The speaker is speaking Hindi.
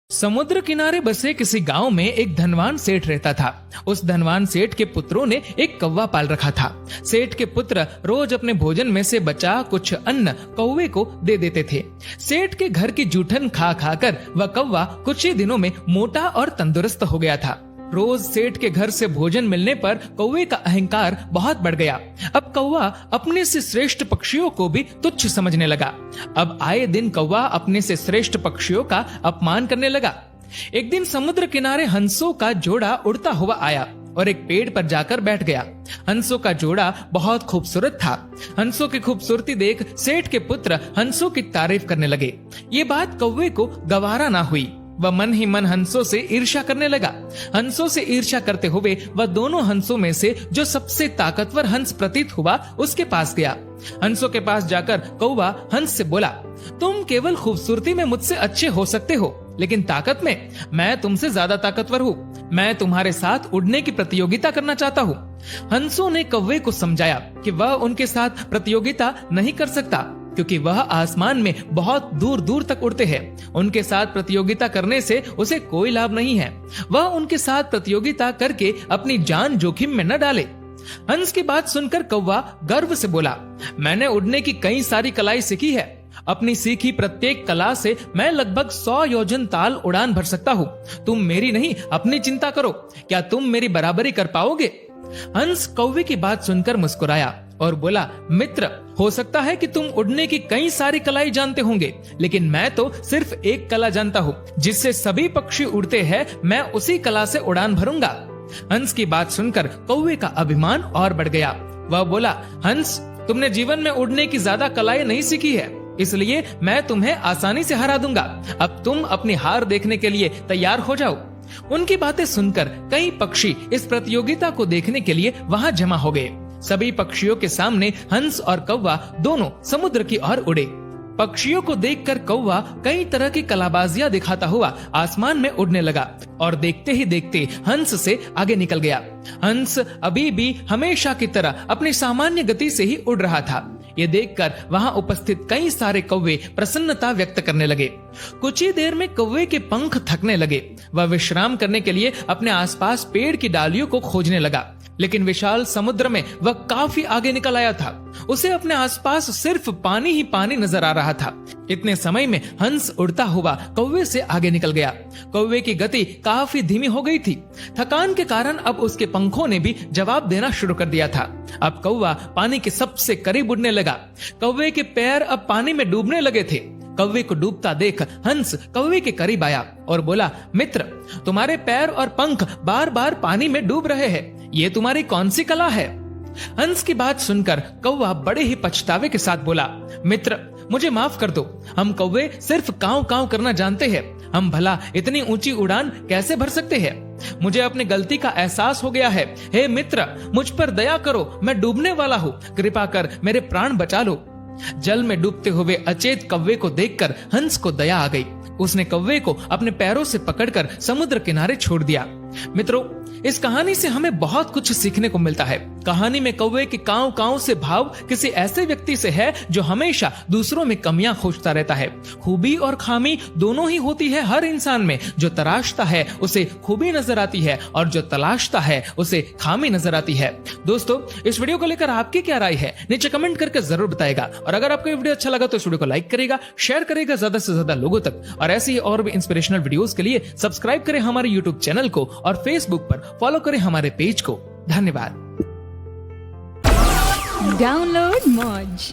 समुद्र किनारे बसे किसी गांव में एक धनवान सेठ रहता था। उस धनवान सेठ के पुत्रों ने एक कौवा पाल रखा था। सेठ के पुत्र रोज अपने भोजन में से बचा कुछ अन्न कौवे को दे देते थे। सेठ के घर की जूठन खा खाकर वह कौवा कुछ ही दिनों में मोटा और तंदुरुस्त हो गया था। रोज सेठ के घर से भोजन मिलने पर कौवे का अहंकार बहुत बढ़ गया। अब कौवा अपने से श्रेष्ठ पक्षियों को भी तुच्छ समझने लगा। अब आए दिन कौवा अपने से श्रेष्ठ पक्षियों का अपमान करने लगा। एक दिन समुद्र किनारे हंसों का जोड़ा उड़ता हुआ आया और एक पेड़ पर जाकर बैठ गया। हंसों का जोड़ा बहुत खूबसूरत था। हंसों की खूबसूरती देख सेठ के पुत्र हंसों की तारीफ करने लगे। ये बात कौवे को गवारा ना हुई। वह मन ही मन हंसों से ईर्ष्या करने लगा। हंसों से ईर्ष्या करते हुए वह दोनों हंसों में से जो सबसे ताकतवर हंस प्रतीत हुआ उसके पास गया। हंसों के पास जाकर कौवा हंस से बोला, तुम केवल खूबसूरती में मुझसे अच्छे हो सकते हो, लेकिन ताकत में मैं तुमसे ज्यादा ताकतवर हूँ। मैं तुम्हारे साथ उड़ने की प्रतियोगिता करना चाहता हूँ। हंसों ने कौवे को समझाया कि वह उनके साथ प्रतियोगिता नहीं कर सकता, क्योंकि वह आसमान में बहुत दूर दूर तक उड़ते हैं। उनके साथ प्रतियोगिता करने से उसे कोई लाभ नहीं है। वह उनके साथ प्रतियोगिता करके अपनी जान जोखिम में न डाले। हंस की बात सुनकर कौवा गर्व से बोला, मैंने उड़ने की कई सारी कलाएं सीखी है। अपनी सीखी प्रत्येक कला से मैं लगभग 100 योजन ताल उड़ान भर सकता हूँ। तुम मेरी नहीं अपनी चिंता करो। क्या तुम मेरी बराबरी कर पाओगे? हंस कौवे की बात सुनकर मुस्कुराया और बोला, मित्र, हो सकता है कि तुम उड़ने की कई सारी कलाएं जानते होंगे, लेकिन मैं तो सिर्फ एक कला जानता हूँ जिससे सभी पक्षी उड़ते हैं। मैं उसी कला से उड़ान भरूंगा। हंस की बात सुनकर कौवे का अभिमान और बढ़ गया। वह बोला, हंस, तुमने जीवन में उड़ने की ज्यादा कलाएं नहीं सीखी है, इसलिए मैं तुम्हें आसानी से हरा दूंगा। अब तुम अपनी हार देखने के लिए तैयार हो जाओ। उनकी बातें सुनकर कई पक्षी इस प्रतियोगिता को देखने के लिए वहां जमा हो गए। सभी पक्षियों के सामने हंस और कौवा दोनों समुद्र की ओर उड़े। पक्षियों को देखकर कौवा कई तरह की कलाबाजियां दिखाता हुआ आसमान में उड़ने लगा और देखते ही देखते हंस से आगे निकल गया। हंस अभी भी हमेशा की तरह अपनी सामान्य गति से ही उड़ रहा था। ये देखकर वहां उपस्थित कई सारे कौवे प्रसन्नता व्यक्त करने लगे। कुछ ही देर में कौवे के पंख थकने लगे। वह विश्राम करने के लिए अपने आसपास पेड़ की डालियों को खोजने लगा, लेकिन विशाल समुद्र में वह काफी आगे निकल आया था। उसे अपने आसपास सिर्फ पानी ही पानी नजर आ रहा था। इतने समय में हंस उड़ता हुआ कौवे से आगे निकल गया। कौवे की गति काफी धीमी हो गई थी। थकान के कारण अब उसके पंखों ने भी जवाब देना शुरू कर दिया था। अब कौवा पानी के सबसे करीब उड़ने लगा। कौवे के पैर अब पानी में डूबने लगे थे। कौवे को डूबता देख हंस कौवे के करीब आया और बोला, मित्र, तुम्हारे पैर और पंख बार बार पानी में डूब रहे हैं। ये तुम्हारी कौन सी कला है? हंस की बात सुनकर कौवा बड़े ही पछतावे के साथ बोला, मित्र, मुझे माफ कर दो। हम कौवे सिर्फ काव काव करना जानते हैं। हम भला इतनी ऊंची उड़ान कैसे भर सकते हैं? मुझे अपनी गलती का एहसास हो गया है। हे मित्र, मुझ पर दया करो, मैं डूबने वाला हूँ। कृपा कर मेरे प्राण बचा लो। जल में डूबते हुए अचेत कौवे को देखकर हंस को दया आ गई। उसने कौवे को अपने पैरों से पकड़कर समुद्र किनारे छोड़ दिया। मित्रों, इस कहानी से हमें बहुत कुछ सीखने को मिलता है। कहानी में कौवे के काव काव से भाव किसी ऐसे व्यक्ति से है जो हमेशा दूसरों में कमियां खोजता रहता है। खूबी और खामी दोनों ही होती है हर इंसान में। जो तराशता है उसे खूबी नजर आती है और जो तलाशता है उसे खामी नजर आती है। दोस्तों, इस वीडियो को लेकर आपकी क्या राय है? नीचे कमेंट करके जरूर बताएगा। और अगर आपको ये वीडियो अच्छा लगा तो इस वीडियो को लाइक करेगा, शेयर करेगा ज्यादा से ज्यादा लोगों तक। और ऐसे ही और भी इंस्पिरेशनल वीडियोस के लिए सब्सक्राइब करें हमारे यूट्यूब चैनल को और फेसबुक पर फॉलो करें हमारे पेज को। धन्यवाद। Download Moj.